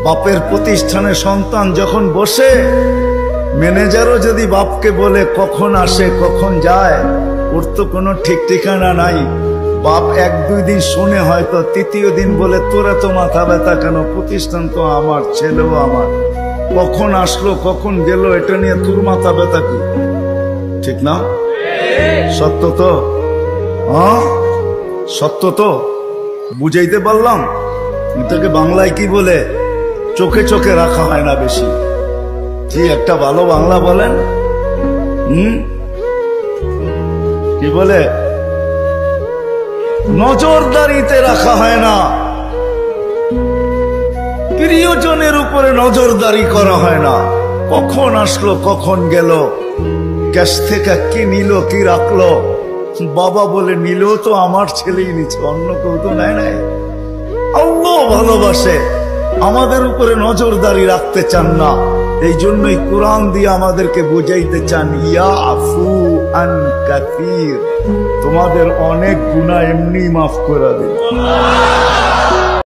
বাপের প্রতিষ্ঠানে সন্তান যখন বসে, ম্যানেজারও যদি বাপকে বলে কখন আসে কখন যায়, ওর তো কোনো ঠিক ঠিকানা নাই। বাপ এক দুই দিন শুনে হয়তো তৃতীয় দিন বলে তোরা তো মাথা ব্যথা কেন, প্রতিষ্ঠান তো আমার, ছেলেও আমার, কখন আসলো কখন গেল এটা নিয়ে তোর মাথা ব্যথা কি? ঠিক না? সত্য তো? হ্যাঁ সত্য তো? বুঝাইতে পারলাম? এটাকে বাংলায় কি বলে? চোখে চোখে রাখা হয় না বেশি। কি একটা ভালো বাংলা বলেন? কি বলে? নজরদারিতে রাখা হয় না, প্রিয়জনের উপরে নজরদারি করা হয় না। কখন আসলো কখন গেল, ক্যাশ থেকে কি নিল কি রাখলো, বাবা বলে নিল তো আমার ছেলেই নিচ্ছে, অন্য কেউ তো নেয় নাই। আল্লাহ ভালোবাসে, আমাদের উপরে নজরদারি রাখতে চান না। এই জন্যই কোরআন দিয়ে আমাদেরকে বুঝাইতে চান, ইয়াফু আন কাসীর, তোমাদের অনেক গুনাহ এমনি মাফ করে দিন।